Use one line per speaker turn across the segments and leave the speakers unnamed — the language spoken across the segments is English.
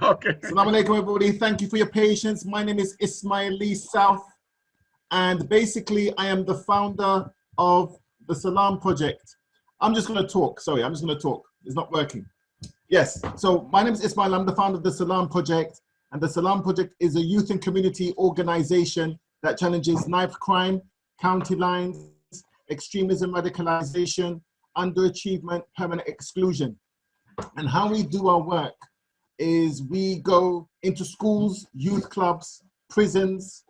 Okay.
Salam alaikum, everybody. Thank you for your patience. My name is Ismael Lea South, and basically I am the founder of the Salam project. I'm just going to talk. Sorry, I'm just going to talk. It's not working. Yes. So my name is Ismael. I'm the founder of the Salam project, and the Salam project is a youth and community organization that challenges knife crime, county lines, extremism, radicalization, underachievement, permanent exclusion. And how we do our work is we go into schools, youth clubs, prisons,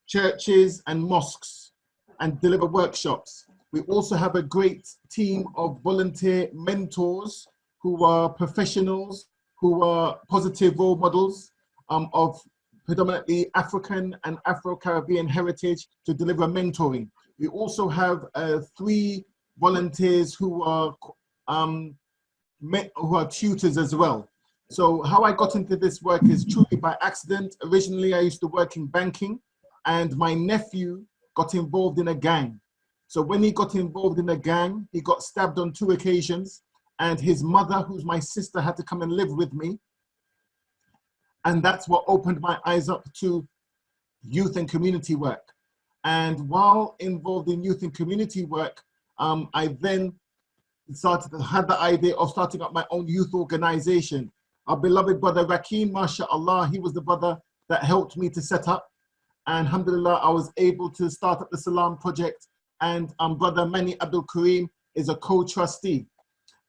churches and mosques and deliver workshops. We also have a great team of volunteer mentors who are professionals, who are positive role models of predominantly African and Afro-Caribbean heritage to deliver mentoring. We also have 3 volunteers who are tutors as well. So how I got into this work is truly by accident. Originally, I used to work in banking, and my nephew got involved in a gang. So when he got involved in a gang, he got stabbed on 2 occasions, and his mother, who's my sister, had to come and live with me. And that's what opened my eyes up to youth and community work. And while involved in youth and community work, I then had the idea of starting up my own youth organization. Our beloved brother Rakim, mashallah, he was the brother that helped me to set up. And alhamdulillah, I was able to start up the Salam project. And brother Mani Abdul Kareem is a co-trustee.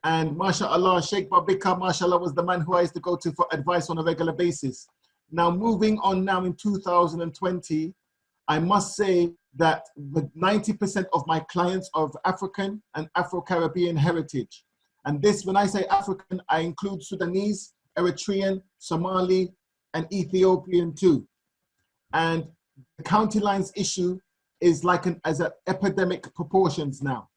And mashallah, Sheikh Babika, mashallah, was the man who I used to go to for advice on a regular basis. Now, moving on now in 2020, I must say that 90% of my clients are of African and Afro-Caribbean heritage. And this, when I say African, I include Sudanese, Eritrean, Somali, and Ethiopian too. And the county lines issue is like an epidemic proportions now.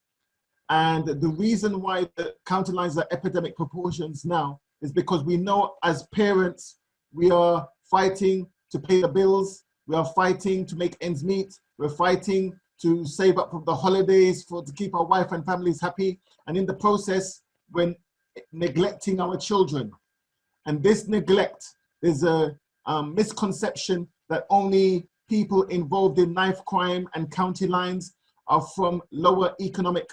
And the reason why the county lines are epidemic proportions now is because we know as parents, we are fighting to pay the bills, we are fighting to make ends meet, we're fighting to save up for the holidays, to keep our wife and families happy. And in the process, we're neglecting our children. And this neglect is a misconception that only people involved in knife crime and county lines are from lower economic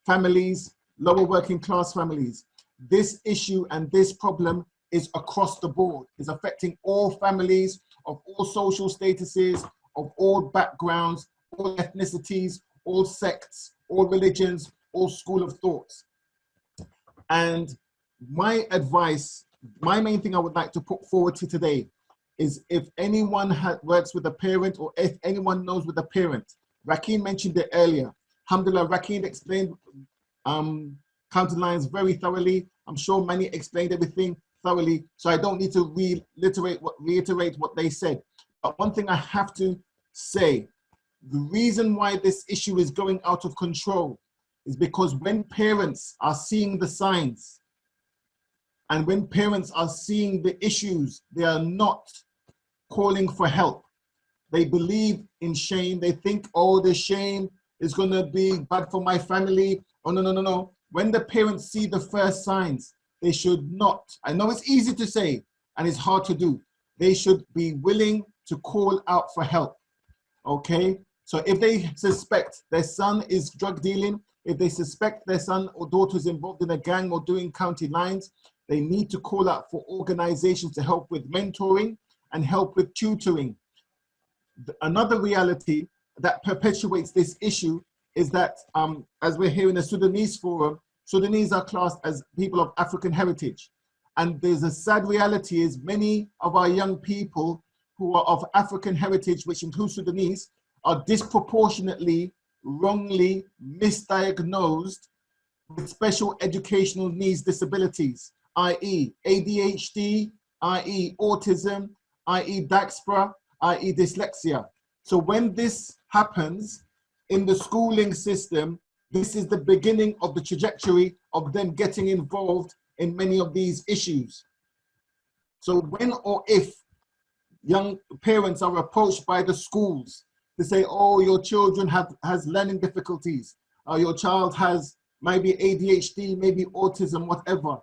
families, lower working class families. This issue and this problem is across the board. It's affecting all families of all social statuses, of all backgrounds, all ethnicities, all sects, all religions, all school of thoughts. And my advice, my main thing I would like to put forward to today is if anyone works with a parent or if anyone knows with a parent, Rakim mentioned it earlier. Alhamdulillah, Rakim explained county lines very thoroughly. I'm sure Mani explained everything thoroughly, so I don't need to reiterate what they said. But one thing I have to say, the reason why this issue is going out of control is because when parents are seeing the signs and when parents are seeing the issues, they are not calling for help. They believe in shame. They think, oh, the shame is going to be bad for my family. Oh, no, no, no, no. When the parents see the first signs, they should not, I know it's easy to say and it's hard to do. They should be willing to call out for help, okay? So if they suspect their son is drug dealing, if they suspect their son or daughter is involved in a gang or doing county lines, they need to call out for organizations to help with mentoring and help with tutoring. Another reality that perpetuates this issue is that, as we're here in the Sudanese forum, Sudanese are classed as people of African heritage. And there's a sad reality is many of our young people who are of African heritage, which includes Sudanese, are disproportionately, wrongly misdiagnosed with special educational needs disabilities, i.e. ADHD, i.e. autism, i.e. diaspora, i.e. dyslexia. So when this happens in the schooling system, this is the beginning of the trajectory of them getting involved in many of these issues. So when or if young parents are approached by the schools to say, oh, your children has learning difficulties, or your child has maybe ADHD, maybe autism, whatever,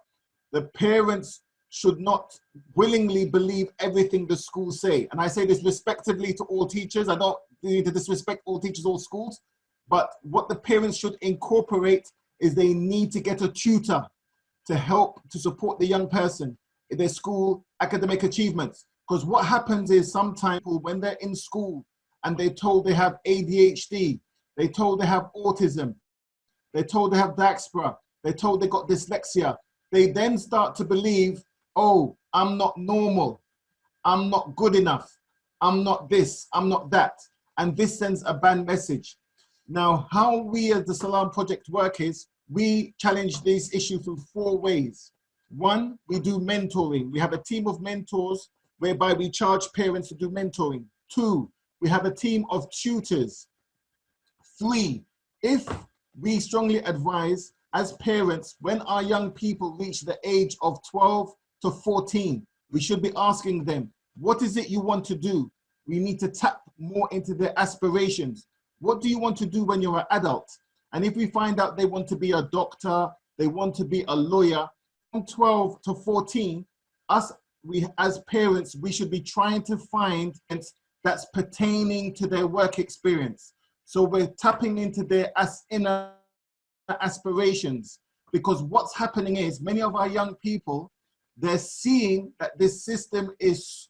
the parents should not willingly believe everything the schools say. And I say this respectively to all teachers. I don't need to disrespect all teachers, all schools, but what the parents should incorporate is they need to get a tutor to help to support the young person in their school academic achievements. Because what happens is sometimes when they're in school and they're told they have ADHD, they're told they have autism, they're told they have diaspora, they're told they got dyslexia, they then start to believe, oh, I'm not normal, I'm not good enough, I'm not this, I'm not that. And this sends a bad message. Now, how we as the Salam Project work is, we challenge these issues through 4 ways. 1, we do mentoring. We have a team of mentors whereby we charge parents to do mentoring. 2, we have a team of tutors. 3, if we strongly advise as parents, when our young people reach the age of 12 to 14, we should be asking them, what is it you want to do? We need to tap more into their aspirations. What do you want to do when you're an adult? And if we find out they want to be a doctor, they want to be a lawyer, from 12 to 14, as parents, we should be trying to find that's pertaining to their work experience. So we're tapping into their inner aspirations, because what's happening is many of our young people, they're seeing that this system is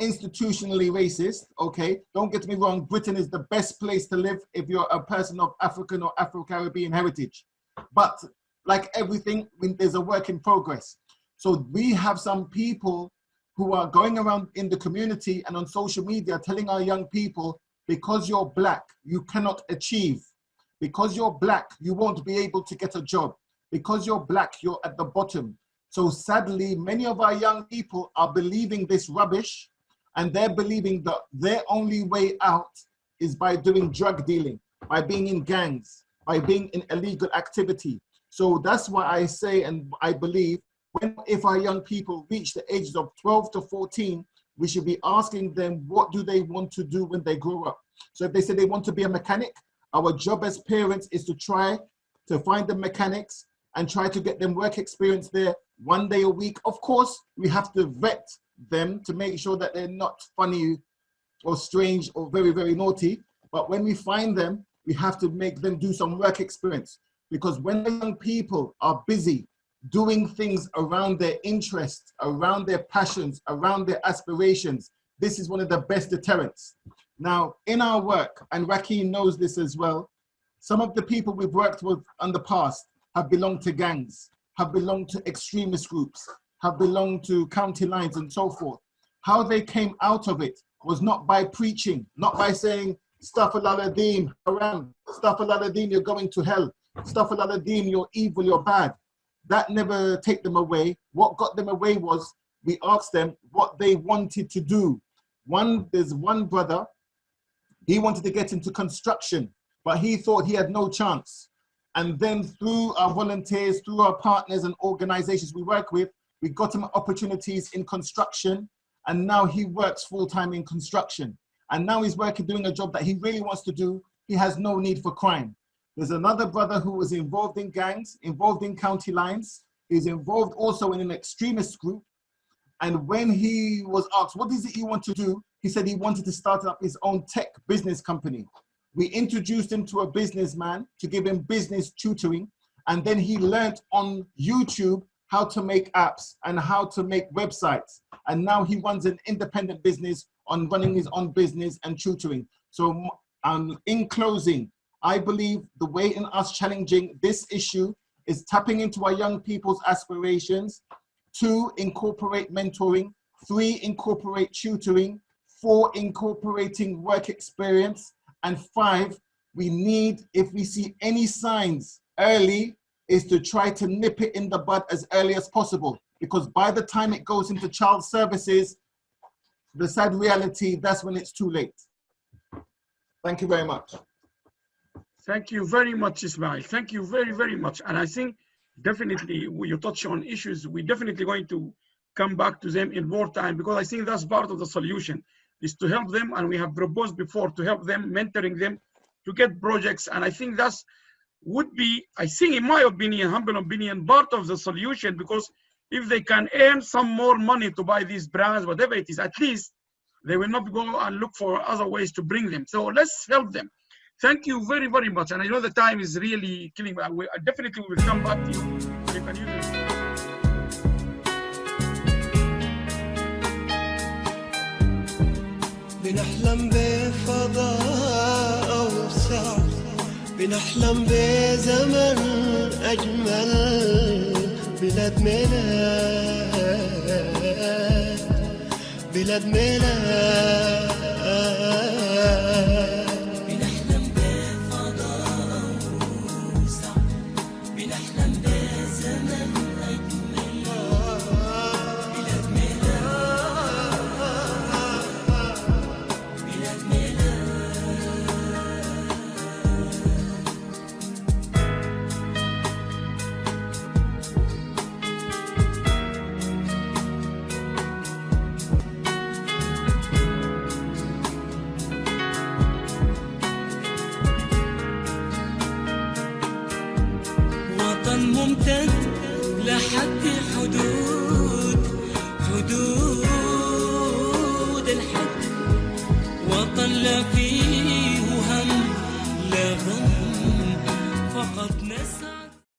institutionally racist. Okay, don't get me wrong, Britain is the best place to live if you're a person of African or Afro-Caribbean heritage, but like everything, there's a work in progress. So we have some people who are going around in the community and on social media telling our young people, because you're black, you cannot achieve. Because you're black, you won't be able to get a job. Because you're black, you're at the bottom. So sadly, many of our young people are believing this rubbish, and they're believing that their only way out is by doing drug dealing, by being in gangs, by being in illegal activity. So that's why I say, and I believe, if our young people reach the ages of 12 to 14, we should be asking them, what do they want to do when they grow up? So if they say they want to be a mechanic, our job as parents is to try to find the mechanics and try to get them work experience there 1 day a week. Of course, we have to vet them to make sure that they're not funny or strange or very, very naughty. But when we find them, we have to make them do some work experience. Because when the young people are busy doing things around their interests, around their passions, around their aspirations, this is one of the best deterrents. Now, in our work, and Rakeem knows this as well, some of the people we've worked with in the past have belonged to gangs, have belonged to extremist groups, have belonged to county lines and so forth. How they came out of it was not by preaching, not by saying, Astaghfirullah, haram, Astaghfirullah, you're going to hell, Astaghfirullah, you're evil, you're bad. That never take them away. What got them away was we asked them what they wanted to do. There's one brother, he wanted to get into construction, but he thought he had no chance. And then through our volunteers, through our partners and organizations we work with, we got him opportunities in construction, and now he works full-time in construction. And now he's working, doing a job that he really wants to do. He has no need for crime. There's another brother who was involved in gangs, involved in county lines. He's involved also in an extremist group. And when he was asked, what is it you want to do? He said he wanted to start up his own tech business company. We introduced him to a businessman to give him business tutoring. And then he learned on YouTube how to make apps and how to make websites. And now he runs an independent business on running his own business and tutoring. So in closing, I believe the way in us challenging this issue is tapping into our young people's aspirations. 2, incorporate mentoring. 3, incorporate tutoring. 4, incorporating work experience. And 5, we need, if we see any signs early, is to try to nip it in the bud as early as possible. Because by the time it goes into child services, the sad reality, that's when it's too late. Thank you very much.
Thank you very much, Ismail. Thank you very, very much. And I think definitely you touch on issues, we're definitely going to come back to them in more time, because I think that's part of the solution, is to help them. And we have proposed before to help them, mentoring them to get projects. And I think that's would be, I think in my opinion, humble opinion, part of the solution, because if they can earn some more money to buy these brands, whatever it is, at least they will not go and look for other ways to bring them. So let's help them. Thank you very, very much. And I know the time is really killing me. I definitely will come back to you. You can use it.
بنحلم بفضاء أوسع، بنحلم بزمن أجمل، بلاد ميلاد، بلاد ميلاد. بنحلم بفضاء أوسع، بنحلم بزمن أجمل، بلاد ميلاد، بلاد ممتد لحد حدود الحد، وطن لا